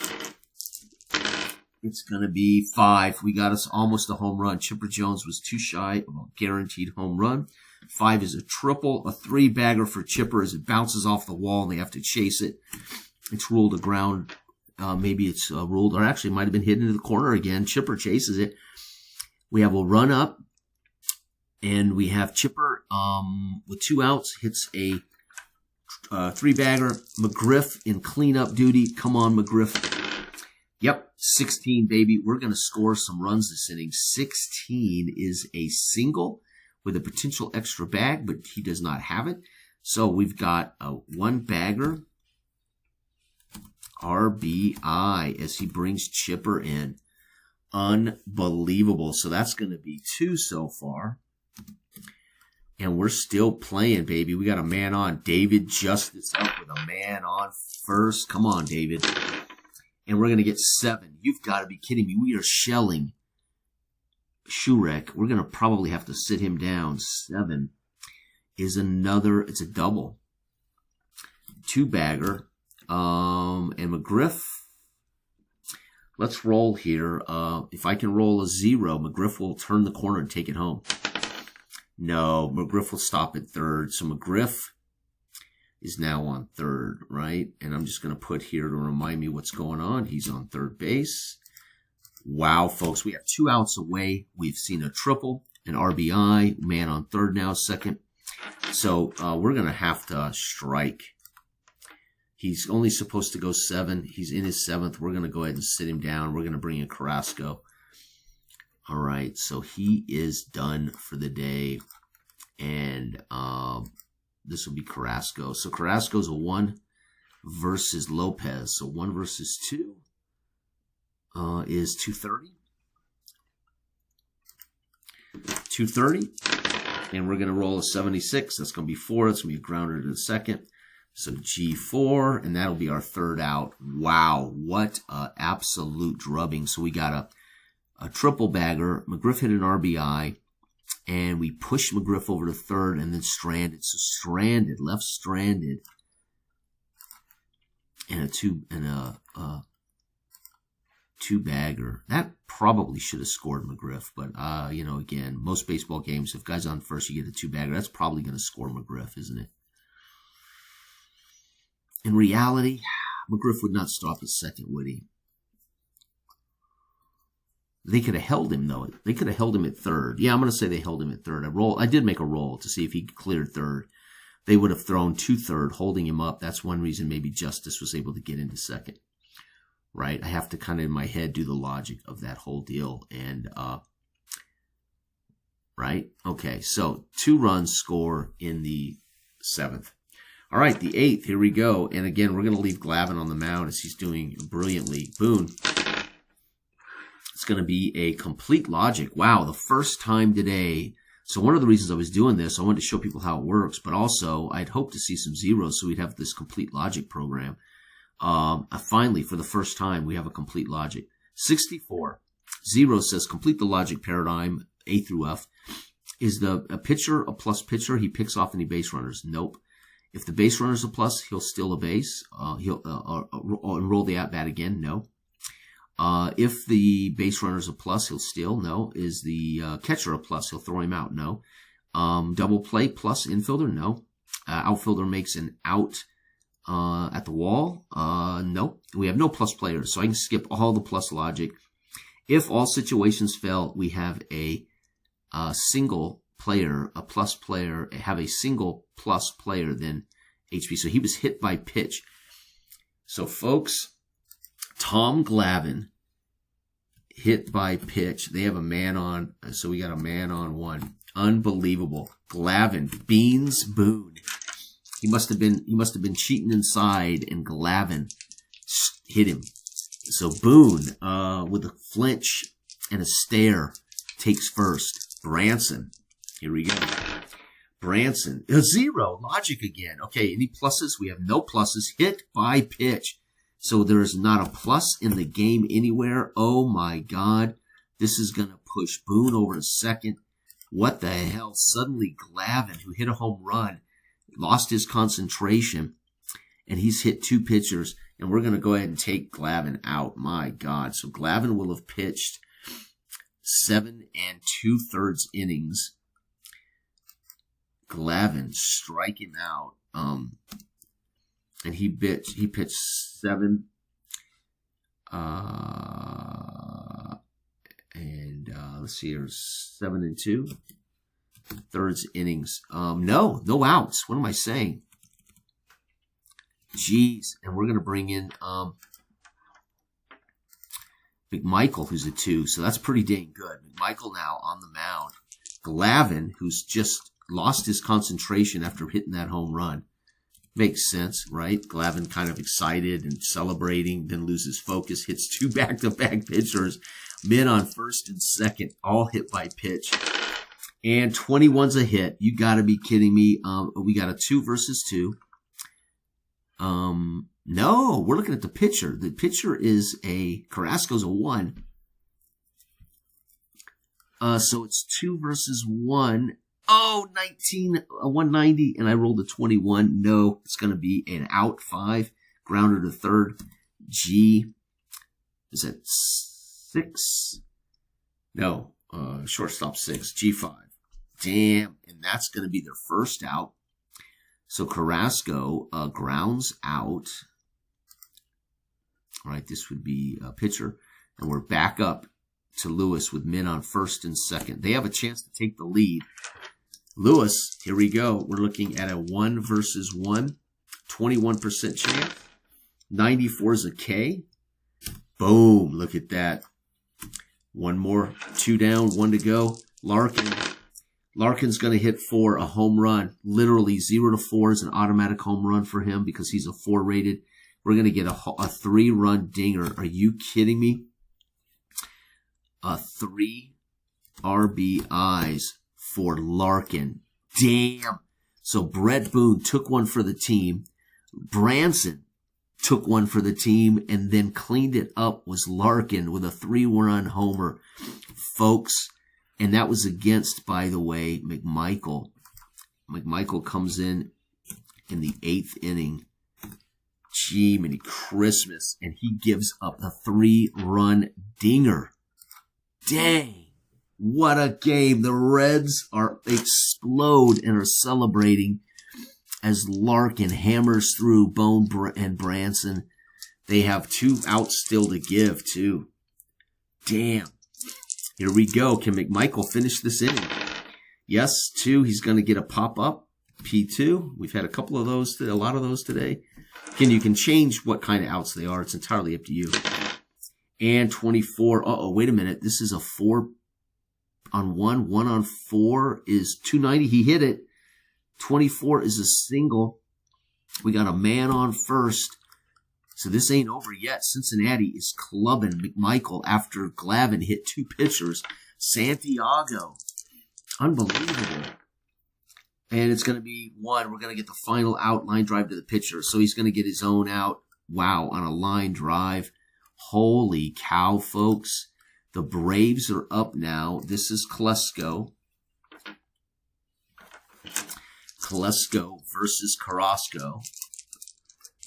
it's going to be 5. We got us almost a home run. Chipper Jones was too shy of a guaranteed home run. 5 is a triple, a 3-bagger for Chipper as it bounces off the wall and they have to chase it. It's ruled a ground. Maybe it's ruled, or actually it might have been hit into the corner again. Chipper chases it. We have a run up, and we have Chipper with 2 outs hits a 3-bagger. McGriff in cleanup duty. Come on, McGriff. Yep, 16, baby. We're going to score some runs this inning. 16 is a single with a potential extra bag, but he does not have it. So we've got a 1-bagger RBI as he brings Chipper in. Unbelievable. So that's going to be 2 so far. And we're still playing, baby. We got a man on. David Justice up with a man on first. Come on, David. And we're going to get 7. You've got to be kidding me. We are shelling Shurek. We're going to probably have to sit him down. 7 is another, it's a double. 2-bagger. And McGriff, let's roll here. If I can roll a 0, McGriff will turn the corner and take it home. No, McGriff will stop at 3rd. So McGriff is now on 3rd, right? And I'm just going to put here to remind me what's going on. He's on 3rd base. Wow, folks, we have 2 outs away. We've seen a triple, an RBI, man on 3rd now, 2nd. So we're going to have to strike. He's only supposed to go 7. He's in his 7th. We're going to go ahead and sit him down. We're going to bring in Carrasco. All right, so he is done for the day. And this will be Carrasco. So Carrasco's a 1 versus Lopez. So 1 versus 2 is 230. 230. And we're going to roll a 76. That's going to be 4. That's going to be a grounder to the second. So G4, and that'll be our 3rd out. Wow, what an absolute drubbing. So we got a triple bagger. McGriff hit an RBI, and we pushed McGriff over to 3rd and then stranded. So stranded, left stranded, and a 2-bagger. That probably should have scored McGriff, but again, most baseball games, if guys on first, you get a 2-bagger. That's probably going to score McGriff, isn't it? In reality, McGriff would not stop at 2nd, would he? They could have held him, though. They could have held him at 3rd. Yeah, I'm going to say they held him at 3rd. I did make a roll to see if he cleared 3rd. They would have thrown to 3rd, holding him up. That's one reason maybe Justice was able to get into 2nd. right? I have to kind of in my head do the logic of that whole deal. And, right? Okay, so 2 runs score in the 7th. All right, the 8th, here we go. And again, we're going to leave Glavine on the mound as he's doing brilliantly. Boone. It's going to be a complete logic. Wow, the first time today. So one of the reasons I was doing this, I wanted to show people how it works, but also I'd hoped to see some zeros so we'd have this complete logic program. Finally, for the first time, we have a complete logic. 64. 0 says complete the logic paradigm, A through F. Is a pitcher a plus pitcher? He picks off any base runners? Nope. If the base runner's a plus, he'll steal a base. He'll roll the at-bat again? No. If the base runner's a plus, he'll steal. No. Is the catcher a plus? He'll throw him out. No. Double play plus infielder? No. Outfielder makes an out at the wall? No. We have no plus players, so I can skip all the plus logic. If all situations fail, we have a single player, a plus player, have a single plus player than HP. So he was hit by pitch. So folks, Tom Glavine hit by pitch. They have a man on, so we got a man on 1. Unbelievable. Glavine beans Boone. He must have been cheating inside, and Glavine hit him. So Boone, with a flinch and a stare, takes first. Branson, here we go. Branson, 0, logic again. Okay, any pluses? We have no pluses. Hit by pitch. So there is not a plus in the game anywhere. Oh my God. This is going to push Boone over to second. What the hell? Suddenly Glavine, who hit a home run, lost his concentration, and he's hit 2 pitchers, and we're going to go ahead and take Glavine out. My God. So Glavine will have pitched 7 2/3 innings. Glavine strike him out. And he pitched 7. Let's see here, 7 2/3 innings. No outs. What am I saying? Jeez. And we're going to bring in McMichael, who's a 2, so that's pretty dang good. McMichael now on the mound. Glavine, who's just lost his concentration after hitting that home run. Makes sense, right? Glavine kind of excited and celebrating, then loses focus, hits 2 back-to-back pitchers. Men on first and second, all hit by pitch. And 21's a hit. You got to be kidding me. We got a 2 versus 2. No, we're looking at the pitcher. The pitcher is Carrasco's a 1. So it's 2 versus 1. Oh, 190, and I rolled a 21. No, it's going to be an out 5. Grounder to third. G. Is that 6? No, shortstop 6. G5. Damn, and that's going to be their first out. So Carrasco grounds out. All right, this would be a pitcher. And we're back up to Lewis with men on first and second. They have a chance to take the lead. Lewis, here we go. We're looking at a 1 versus 1. 21% chance. 94 is a K. Boom, look at that. 1 more. 2 down, 1 to go. Larkin's going to hit for a home run. Literally 0 to 4 is an automatic home run for him because he's a 4 rated. We're going to get a 3-run dinger. Are you kidding me? 3 RBIs for Larkin. Damn. So Brett Boone took one for the team. Branson took one for the team and then cleaned it up was Larkin with a 3-run homer. Folks, and that was against, by the way, McMichael. McMichael comes in the 8th inning. Gee, many Christmas. And he gives up a 3-run dinger. Dang. What a game. The Reds explode and are celebrating as Larkin hammers through Bone and Branson. They have 2 outs still to give, too. Damn. Here we go. Can McMichael finish this inning? Yes, 2. He's going to get a pop-up. P2. We've had a lot of those today. You can change what kind of outs they are. It's entirely up to you. And 24. Uh-oh, wait a minute. This is a 4 on 1. 1 on 4 is 290. He hit it. 24 is a single. We got a man on first. So this ain't over yet. Cincinnati is clubbing McMichael after Glavin hit 2 pitchers. Santiago. Unbelievable. And it's going to be 1. We're going to get the final out, line drive to the pitcher. So he's going to get his own out. Wow, on a line drive. Holy cow, folks. The Braves are up now. This is Klesko. Klesko versus Carrasco.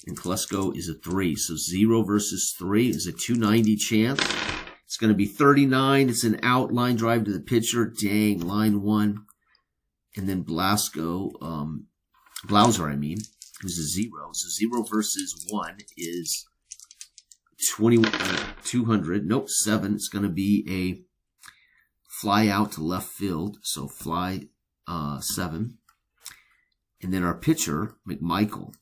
And Klesko is a 3. So 0 versus 3 is a 290 chance. It's going to be 39. It's an out, line drive to the pitcher. Dang, line 1. And then Blauser, who's a 0. So 0 versus 1 is 21, 200. Nope, 7. It's going to be a fly out to left field. So fly 7. And then our pitcher, McMichael.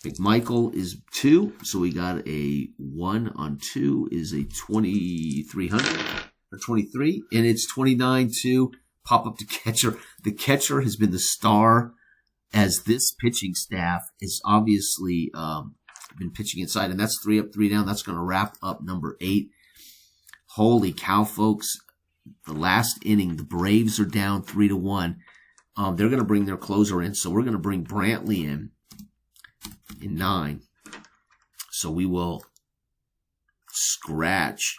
McMichael is 2. So we got a 1 on 2 is a 2,300 or 23. And it's 29 to pop up to catcher. The catcher has been the star, as this pitching staff has obviously been pitching inside. And that's 3 up, 3 down. That's going to wrap up number 8. Holy cow, folks. The last inning, the Braves are down 3-1. They're going to bring their closer in. So we're going to bring Brantley in 9. So we will scratch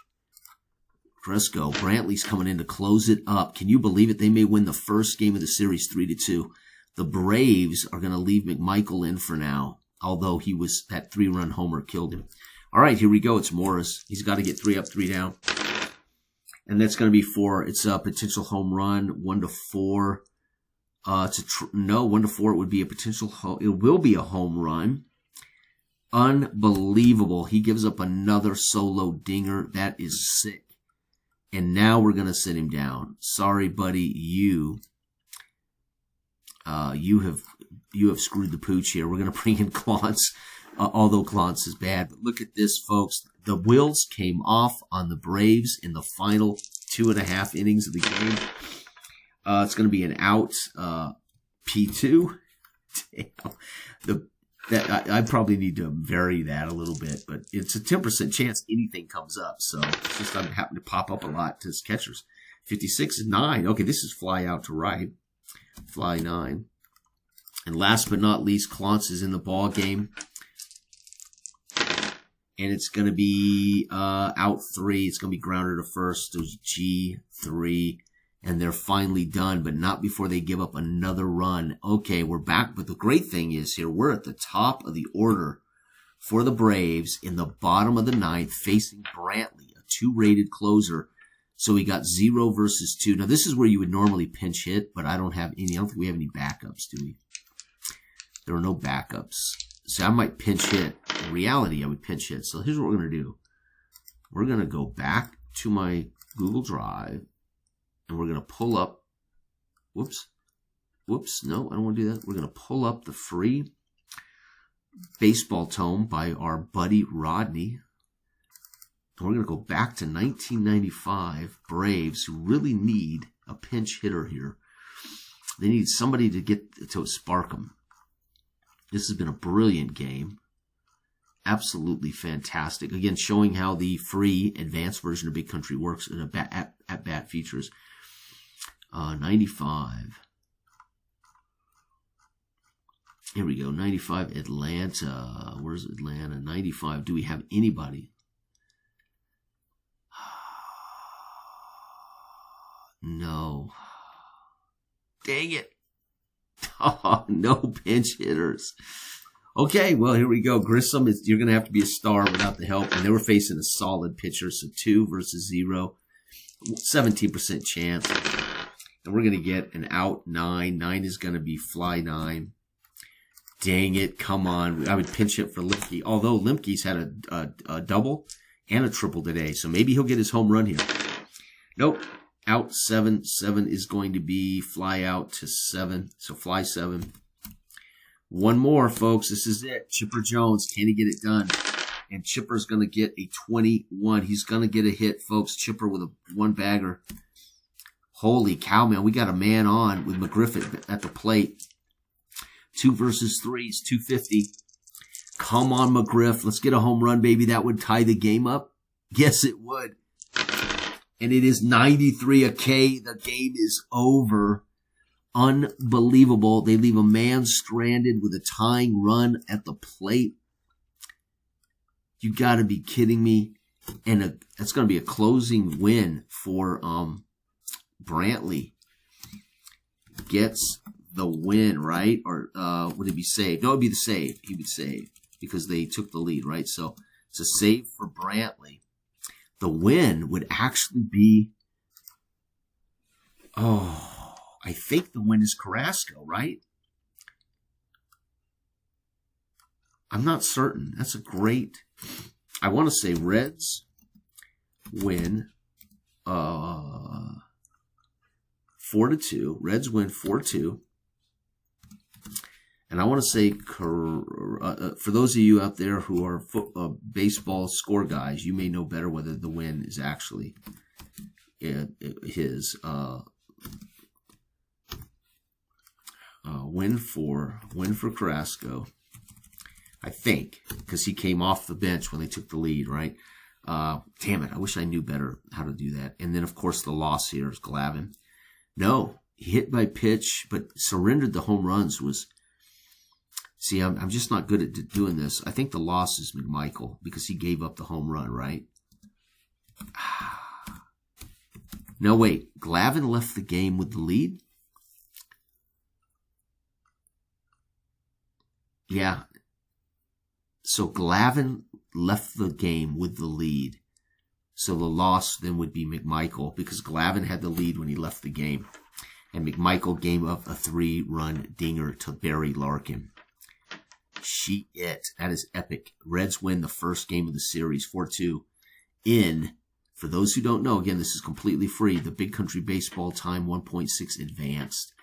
Cresco. Brantley's coming in to close it up. Can you believe it? They may win the first game of the series 3-2. The Braves are going to leave McMichael in for now, although he was that 3-run homer killed him. All right, here we go. It's Morris. He's got to get 3 up, 3 down. And that's going to be 4. It's a potential home run, 1-4. No, 1-4. It would be a potential. It will be a home run. Unbelievable. He gives up another solo dinger. That is sick. And now we're going to sit him down. Sorry, buddy. You have screwed the pooch here. We're going to bring in Clontz, although Clontz is bad. But look at this, folks. The wheels came off on the Braves in the final 2.5 innings of the game. It's going to be an out P2. Damn. I probably need to vary that a little bit, but it's a 10% chance anything comes up. So it's just doesn't happen to pop up a lot to his catchers. 56 is 9. Okay, this is fly out to right. Fly 9. And last but not least, Clontz is in the ball game. And it's going to be out 3. It's going to be grounded to first. There's G3. And they're finally done, but not before they give up another run. Okay, we're back. But the great thing is here, we're at the top of the order for the Braves in the bottom of the 9th, facing Brantley, a 2-rated closer. So we got 0 versus 2. Now, this is where you would normally pinch hit, but I don't think we have any backups, do we? There are no backups. So I might pinch hit. In reality, I would pinch hit. So here's what we're going to do. We're going to go back to my Google Drive, and we're going to pull up. Whoops, no, I don't want to do that. We're going to pull up the free baseball tome by our buddy Rodney. And we're going to go back to 1995 Braves, who really need a pinch hitter here. They need somebody to spark them. This has been a brilliant game. Absolutely fantastic. Again, showing how the free advanced version of Big Country works in at-bat features. 95. Here we go. 95 Atlanta. Where's Atlanta? 95. Do we have anybody? No. Dang it. Oh, no pinch hitters. Okay, well, here we go. Grissom, you're going to have to be a star without the help. And they were facing a solid pitcher, so 2 versus 0. 17% chance. And we're going to get an out 9. 9 is going to be fly 9. Dang it, come on. I would pinch hit for Limke, although Limke's had a double and a triple today, so maybe he'll get his home run here. Nope. Out 7. 7 is going to be fly out to 7. So fly 7. One more, folks. This is it. Chipper Jones. Can he get it done? And Chipper's going to get a 21. He's going to get a hit, folks. Chipper with a one-bagger. Holy cow, man. We got a man on with McGriff at the plate. 2 versus 3s, 250. Come on, McGriff. Let's get a home run, baby. That would tie the game up. Yes, it would. And it is 93 a K. The game is over. Unbelievable. They leave a man stranded with a tying run at the plate. You got to be kidding me. And it's going to be a closing win for Brantley. Gets the win, right? Or would it be saved? No, it would be the save. He would save because they took the lead, right? So it's a save for Brantley. The win would actually be, I think the win is Carrasco, right? I'm not certain. That's a great, I want to say Reds win 4-2. Reds win 4-2. And I want to say, for those of you out there who are baseball score guys, you may know better whether the win is actually his win for Carrasco. I think, because he came off the bench when they took the lead, right? Damn it, I wish I knew better how to do that. And then, of course, the loss here is Glavine. No, he hit by pitch, but surrendered the home runs was... See, I'm just not good at doing this. I think the loss is McMichael because he gave up the home run, right? No, wait. Glavine left the game with the lead? Yeah. So Glavine left the game with the lead. So the loss then would be McMichael because Glavine had the lead when he left the game. And McMichael gave up a 3-run dinger to Barry Larkin. That is epic. Reds win the first game of the series, 4-2. For those who don't know, again, this is completely free, the Big Country Baseball Time 1.6 Advanced.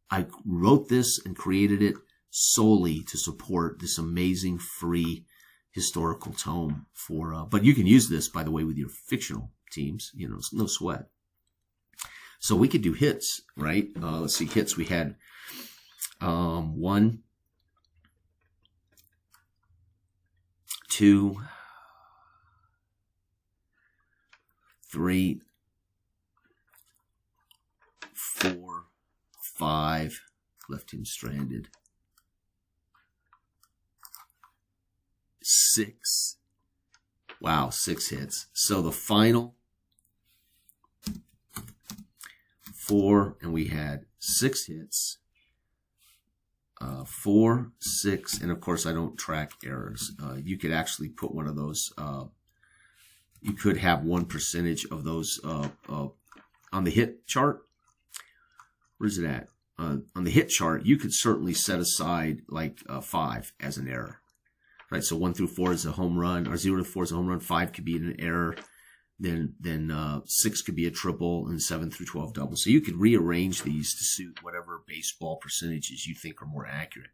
I wrote this and created it solely to support this amazing free historical tome but you can use this, by the way, with your fictional teams, no sweat. So we could do hits, right? Let's see, hits. We had 1, 2, 3, 4, 5, left him stranded. 6. Wow, 6 hits. So the final 4, and we had 6 hits. 4, 6, and of course I don't track errors. You could actually put one of those, you could have 1% of those on the hit chart. Where's it at? On the hit chart, you could certainly set aside like 5 as an error. Right, so 1 through 4 is a home run, or 0 to 4 is a home run, 5 could be an error, then 6 could be a triple, and 7 through 12 double. So you could rearrange these to suit whatever baseball percentages you think are more accurate.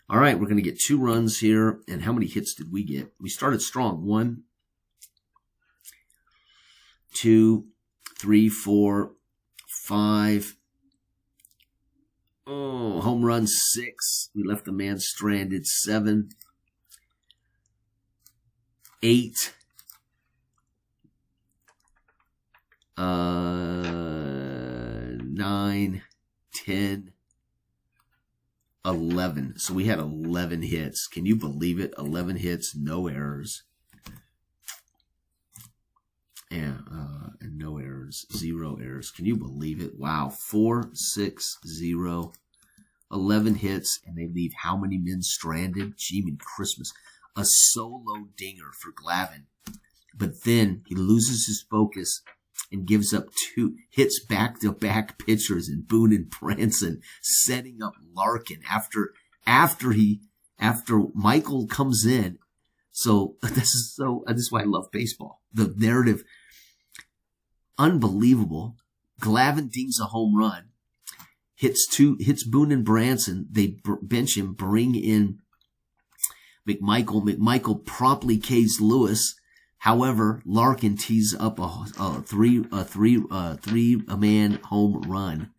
All right, we're going to get 2 runs here, and how many hits did we get? We started strong. 1, 2, 3, 4, 5. Oh, home run 6. We left the man stranded. 7, 8, 9, 10, 11. So we had 11 hits. Can you believe it? 11 hits, no errors. And no errors, 0 errors. Can you believe it? Wow. 4, 6, 0, 11 hits, and they leave how many men stranded? Gee, Christmas. A solo dinger for Glavine. But then he loses his focus and gives up 2 hits back-to-back pitchers in Boone and Branson, setting up Larkin after Michael comes in. So this is why I love baseball. The narrative, unbelievable. Glavine dings a home run, hits Boone and Branson. They bench him, bring in McMichael promptly K's Lewis. However, Larkin tees up a three-man home run.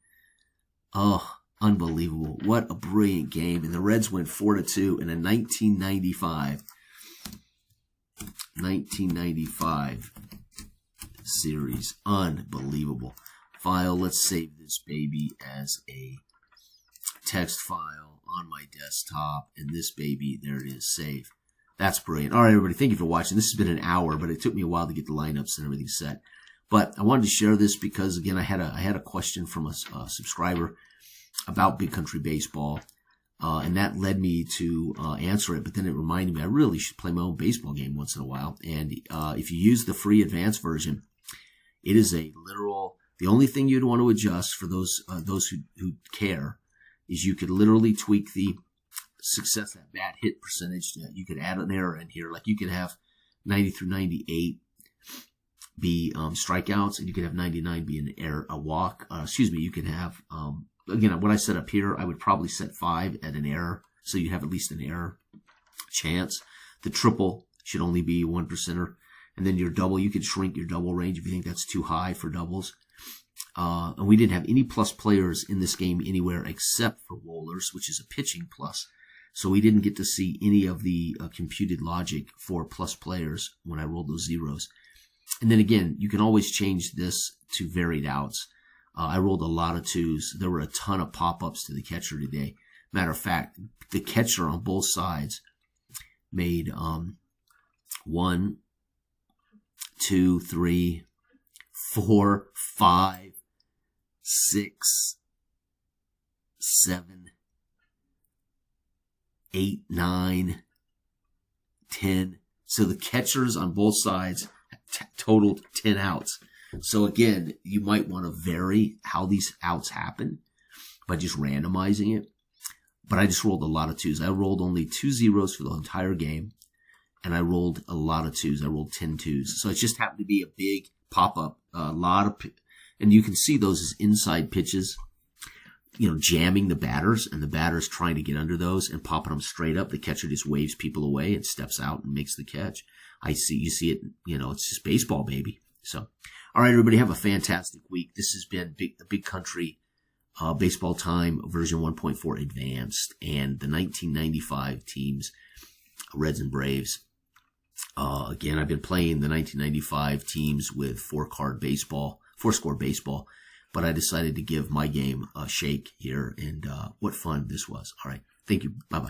Oh, unbelievable. What a brilliant game. And the Reds went 4-2 in a 1995 series. Unbelievable. File, let's save this baby as a text file on my desktop. And this baby, there it is, save. That's brilliant. All right, everybody, thank you for watching. This has been an hour, but it took me a while to get the lineups and everything set. But I wanted to share this because, again, I had a question from a subscriber about Big Country Baseball, and that led me to answer it. But then it reminded me I really should play my own baseball game once in a while. And if you use the free advanced version, it is a literal. The only thing you'd want to adjust for those who care is you could literally tweak the success at bat hit percentage. You could add an error in here, like you could have 90 through 98 be strikeouts, and you could have 99 be an error, a walk. You could have again, what I set up here, I would probably set 5 at an error, so you have at least an error chance. The triple should only be 1%er, and then your double, you could shrink your double range if you think that's too high for doubles. And we didn't have any plus players in this game anywhere except for Wohlers, which is a pitching plus. So we didn't get to see any of the computed logic for plus players when I rolled those zeros. And then again, you can always change this to varied outs. I rolled a lot of 2s. There were a ton of pop-ups to the catcher today. Matter of fact, the catcher on both sides made 1, 2, 3, 4, 5, 6, 7, 8, 9, 10. So the catchers on both sides totaled 10 outs. So again, you might want to vary how these outs happen by just randomizing it. But I just rolled a lot of 2s. I rolled only 2 zeros for the entire game, and I rolled a lot of 2s. I rolled 10 2s. So it just happened to be a big pop-up, a lot of, and you can see those as inside pitches, jamming the batters, and the batters trying to get under those and popping them straight up. The catcher just waves people away and steps out and makes the catch. You see it, it's just baseball, baby. So, all right, everybody, have a fantastic week. This has been the Big Country Baseball Time version 1.4 Advanced, and the 1995 teams, Reds and Braves. Again, I've been playing the 1995 teams with four-score baseball, but I decided to give my game a shake here, and what fun this was. All right, thank you. Bye-bye.